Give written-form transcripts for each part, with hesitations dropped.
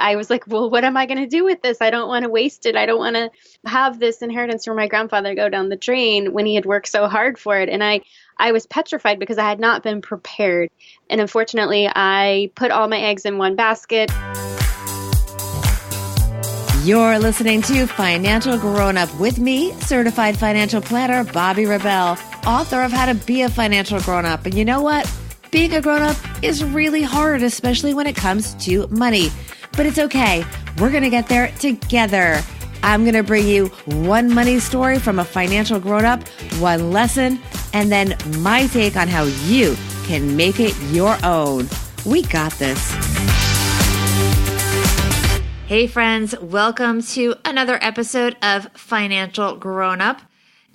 I was like, well, what am I going to do with this? I don't want to waste it. I don't want to have this inheritance from my grandfather go down the drain when he had worked so hard for it. And I was petrified because I had not been prepared. And unfortunately, I put all my eggs in one basket. You're listening to Financial Grown Up with me, certified financial planner Bobbi Rebell, author of How to Be a Financial Grown Up. And you know what? Being a grown up is really hard, especially when it comes to money. But it's okay. We're going to get there together. I'm going to bring you one money story from a financial grown up, one lesson, and then my take on how you can make it your own. We got this. Hey friends, welcome to another episode of Financial Grown Up.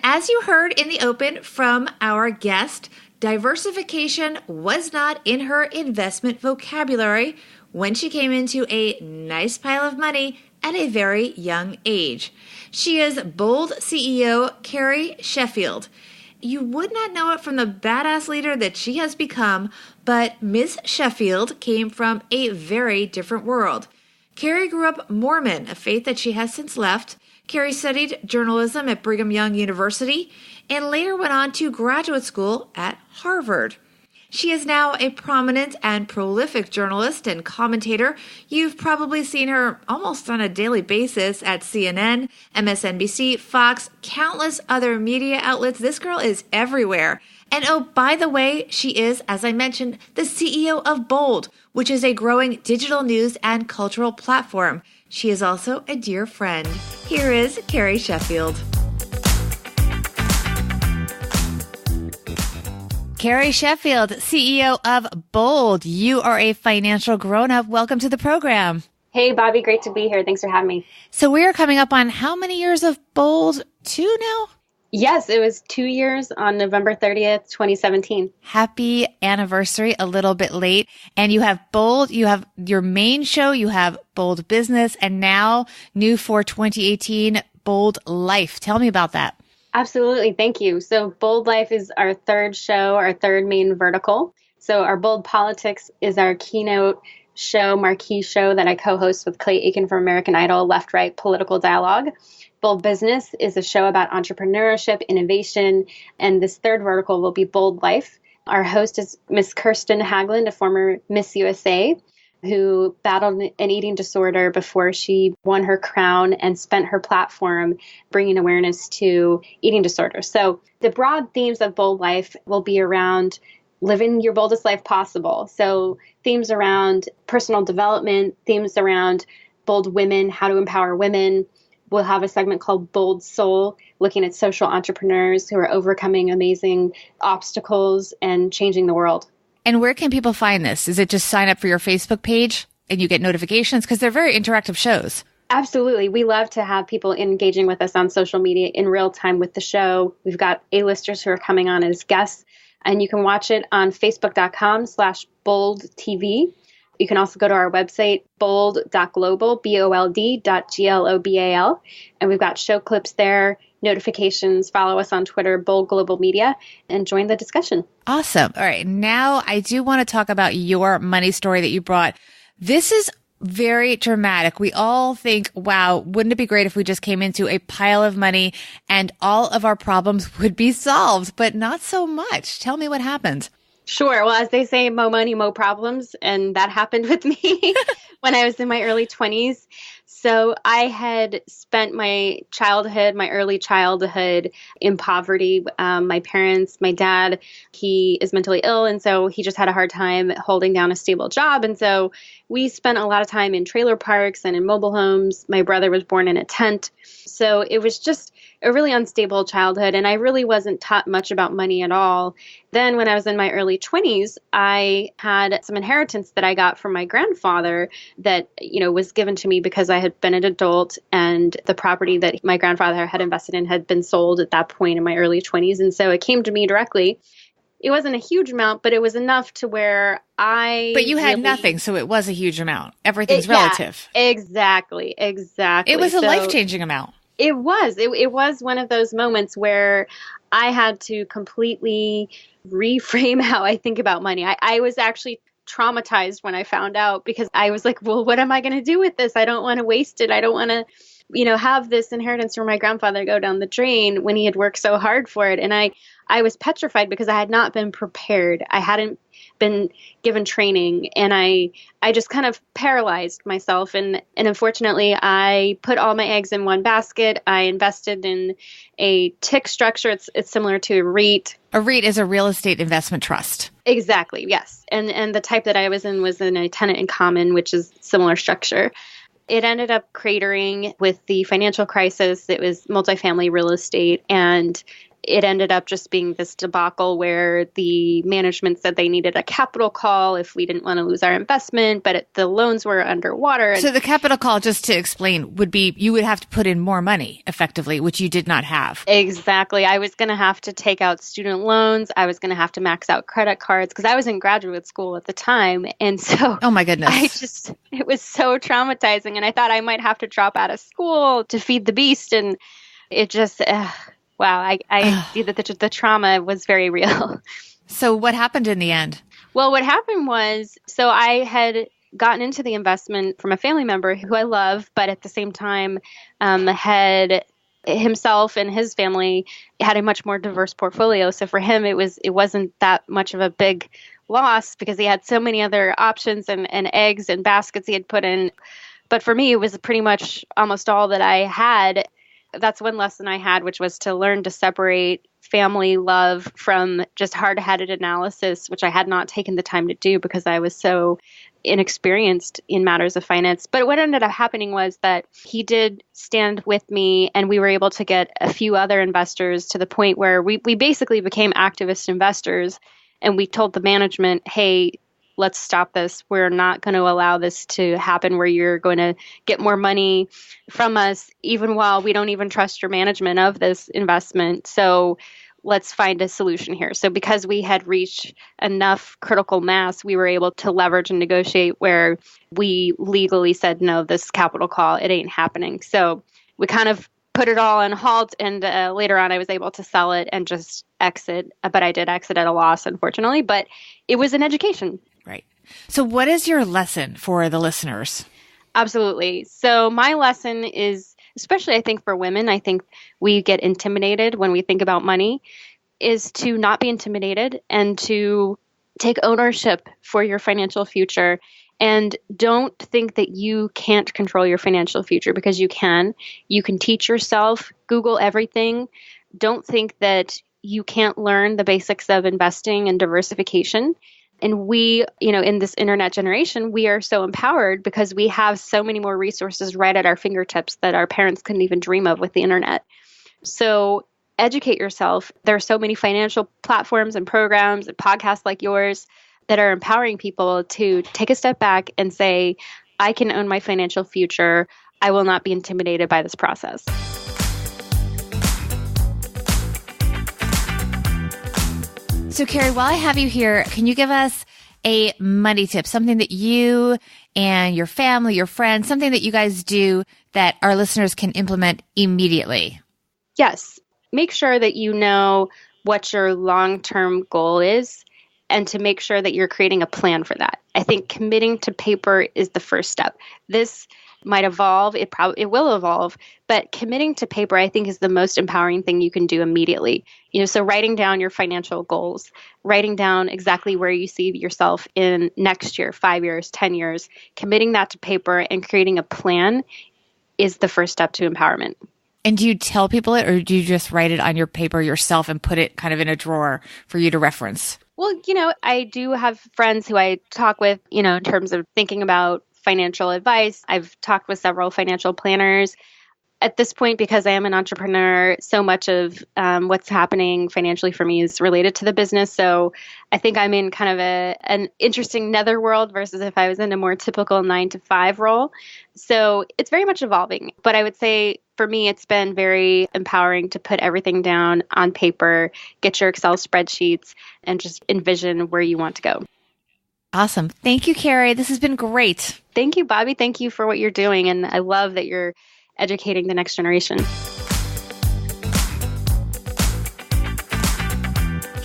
As you heard in the open from our guest, diversification was not in her investment vocabulary when she came into a nice pile of money at a very young age. She is Bold CEO Carrie Sheffield. You would not know it from the badass leader that she has become, but Ms. Sheffield came from a very different world. Carrie grew up Mormon, a faith that she has since left. Carrie studied journalism at Brigham Young University and later went on to graduate school at Harvard. She is now a prominent and prolific journalist and commentator. You've probably seen her almost on a daily basis at CNN, MSNBC, Fox, countless other media outlets. This girl is everywhere. And oh, by the way, she is, as I mentioned, the CEO of Bold, which is a growing digital news and cultural platform. She is also a dear friend. Here is Carrie Sheffield. Carrie Sheffield, CEO of Bold. You are a financial grown-up. Welcome to the program. Hey, Bobbi, great to be here. Thanks for having me. So we are coming up on how many years of Bold? 2 now? Yes, it was 2 years on November 30th, 2017. Happy anniversary, a little bit late. And you have Bold, you have your main show, you have Bold Business, and now new for 2018, Bold Life. Tell me about that. Absolutely. Thank you. So Bold Life is our third show, our third main vertical. So our Bold Politics is our keynote show, marquee show that I co-host with Clay Aiken from American Idol, left-right political dialogue. Bold Business is a show about entrepreneurship, innovation, and this third vertical will be Bold Life. Our host is Miss Kirsten Haglund, a former Miss USA, who battled an eating disorder before she won her crown and spent her platform bringing awareness to eating disorders. So the broad themes of Bold Life will be around living your boldest life possible. So themes around personal development, themes around bold women, how to empower women. We'll have a segment called Bold Soul, looking at social entrepreneurs who are overcoming amazing obstacles and changing the world. And where can people find this? Is it just sign up for your Facebook page and you get notifications? Because they're very interactive shows. Absolutely. We love to have people engaging with us on social media in real time with the show. We've got A-listers who are coming on as guests, and you can watch it on facebook.com/boldtv. You can also go to our website, bold.global, bold.global. And we've got show clips there, notifications. Follow us on Twitter, Bold Global Media, and join the discussion. Awesome. All right. Now I do want to talk about your money story that you brought. This is very dramatic. We all think, wow, wouldn't it be great if we just came into a pile of money and all of our problems would be solved, but not so much. Tell me what happened. Sure. Well, as they say, mo money, mo problems. And that happened with me when I was in my early 20s. So I had spent my early childhood in poverty. My parents, my dad, he is mentally ill. And so he just had a hard time holding down a stable job. And so we spent a lot of time in trailer parks and in mobile homes. My brother was born in a tent. So it was just a really unstable childhood. And I really wasn't taught much about money at all. Then when I was in my early 20s, I had some inheritance that I got from my grandfather that, was given to me because I had been an adult and the property that my grandfather had invested in had been sold at that point in my early 20s. And so it came to me directly. It wasn't a huge amount, but it was enough to where But you had nothing, so it was a huge amount. Everything's relative. Yeah, exactly. It was a life-changing amount. It was. It was one of those moments where I had to completely reframe how I think about money. I was actually traumatized when I found out, because I was like, well, what am I going to do with this? I don't want to waste it. I don't want to, have this inheritance from my grandfather go down the drain when he had worked so hard for it. And I was petrified because I had not been prepared. I hadn't been given training, and I just kind of paralyzed myself. And unfortunately, I put all my eggs in one basket. I invested in a TIC structure. It's similar to a REIT. A REIT is a real estate investment trust. Exactly, yes. And the type that I was in a tenant in common, which is similar structure. It ended up cratering with the financial crisis. It was multifamily real estate, and it ended up just being this debacle where the management said they needed a capital call if we didn't want to lose our investment, but the loans were underwater. So the capital call, just to explain, would be you would have to put in more money effectively, which you did not have. Exactly. I was going to have to take out student loans. I was going to have to max out credit cards because I was in graduate school at the time. And so oh my goodness, it was so traumatizing. And I thought I might have to drop out of school to feed the beast. And it just... wow, I see that the trauma was very real. So what happened in the end? Well, what happened was, so I had gotten into the investment from a family member who I love, but at the same time had himself and his family had a much more diverse portfolio. So for him, it wasn't that much of a big loss because he had so many other options and eggs and baskets he had put in. But for me, it was pretty much almost all that I had. That's one lesson I had, which was to learn to separate family love from just hard-headed analysis, which I had not taken the time to do because I was so inexperienced in matters of finance. But what ended up happening was that he did stand with me, and we were able to get a few other investors to the point where we basically became activist investors. And we told the management, hey, let's stop this. We're not going to allow this to happen where you're going to get more money from us, even while we don't even trust your management of this investment. So let's find a solution here. So because we had reached enough critical mass, we were able to leverage and negotiate where we legally said, no, this capital call, it ain't happening. So we kind of put it all on halt. And later on, I was able to sell it and just exit. But I did exit at a loss, unfortunately. But it was an education. Right. So what is your lesson for the listeners? Absolutely. So my lesson is, especially I think for women, I think we get intimidated when we think about money, is to not be intimidated and to take ownership for your financial future. And don't think that you can't control your financial future, because you can. You can teach yourself, Google everything. Don't think that you can't learn the basics of investing and diversification. And we, in this internet generation, we are so empowered because we have so many more resources right at our fingertips that our parents couldn't even dream of with the internet. So educate yourself. There are so many financial platforms and programs and podcasts like yours that are empowering people to take a step back and say, I can own my financial future. I will not be intimidated by this process. So Carrie, while I have you here, can you give us a money tip, something that you and your family, your friends, something that you guys do that our listeners can implement immediately? Yes. Make sure that you know what your long-term goal is and to make sure that you're creating a plan for that. I think committing to paper is the first step. This might evolve. It will evolve, but committing to paper, I think, is the most empowering thing you can do immediately. So writing down your financial goals, writing down exactly where you see yourself in next year, 5 years, 10 years, committing that to paper and creating a plan is the first step to empowerment. And do you tell people it, or do you just write it on your paper yourself and put it kind of in a drawer for you to reference? Well, I do have friends who I talk with, in terms of thinking about financial advice. I've talked with several financial planners. At this point, because I am an entrepreneur, so much of what's happening financially for me is related to the business. So I think I'm in kind of an interesting netherworld versus if I was in a more typical 9-to-5 role. So it's very much evolving. But I would say for me, it's been very empowering to put everything down on paper, get your Excel spreadsheets, and just envision where you want to go. Awesome. Thank you, Carrie. This has been great. Thank you, Bobby. Thank you for what you're doing. And I love that you're educating the next generation.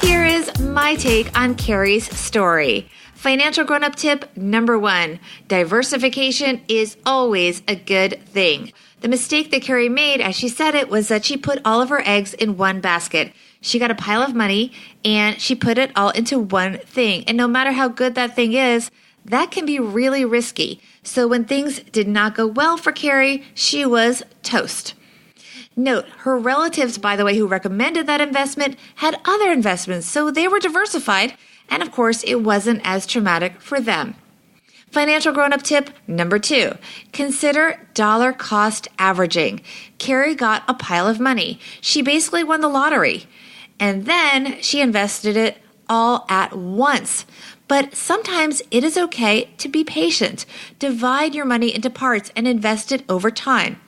Here is my take on Carrie's story. Financial grown-up tip number 1, diversification is always a good thing. The mistake that Carrie made, as she said it, was that she put all of her eggs in one basket. She got a pile of money and she put it all into one thing. And no matter how good that thing is, that can be really risky. So when things did not go well for Carrie, she was toast. Note, her relatives, by the way, who recommended that investment had other investments, so they were diversified. And of course, it wasn't as traumatic for them. Financial grown-up tip number 2, consider dollar cost averaging. Carrie got a pile of money. She basically won the lottery. And then she invested it all at once. But sometimes it is okay to be patient. Divide your money into parts and invest it over time.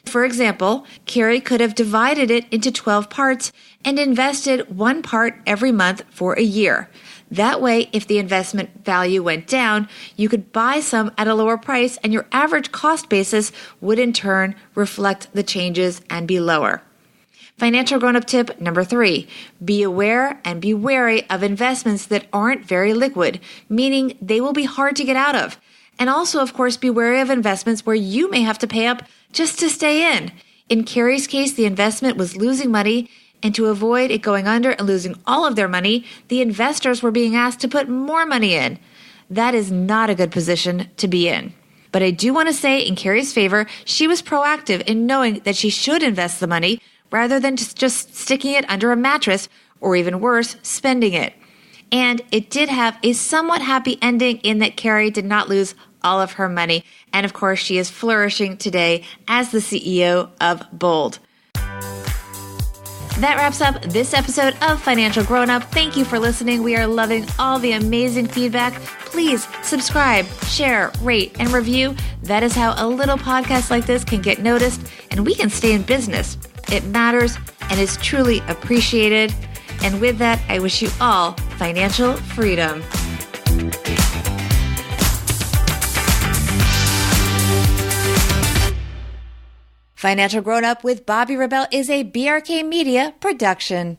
For example, Carrie could have divided it into 12 parts and invested one part every month for a year. That way, if the investment value went down, you could buy some at a lower price and your average cost basis would in turn reflect the changes and be lower. Financial grown-up tip number 3, be aware and be wary of investments that aren't very liquid, meaning they will be hard to get out of. And also, of course, be wary of investments where you may have to pay up just to stay in. In Carrie's case, the investment was losing money, and to avoid it going under and losing all of their money, the investors were being asked to put more money in. That is not a good position to be in. But I do want to say, in Carrie's favor, she was proactive in knowing that she should invest the money rather than just sticking it under a mattress, or even worse, spending it. And it did have a somewhat happy ending in that Carrie did not lose all of her money. And of course, she is flourishing today as the CEO of Bold. That wraps up this episode of Financial Grown Up. Thank you for listening. We are loving all the amazing feedback. Please subscribe, share, rate, and review. That is how a little podcast like this can get noticed and we can stay in business. It matters and is truly appreciated. And with that, I wish you all financial freedom. Financial Grown Up with Bobby Rebell is a BRK Media production.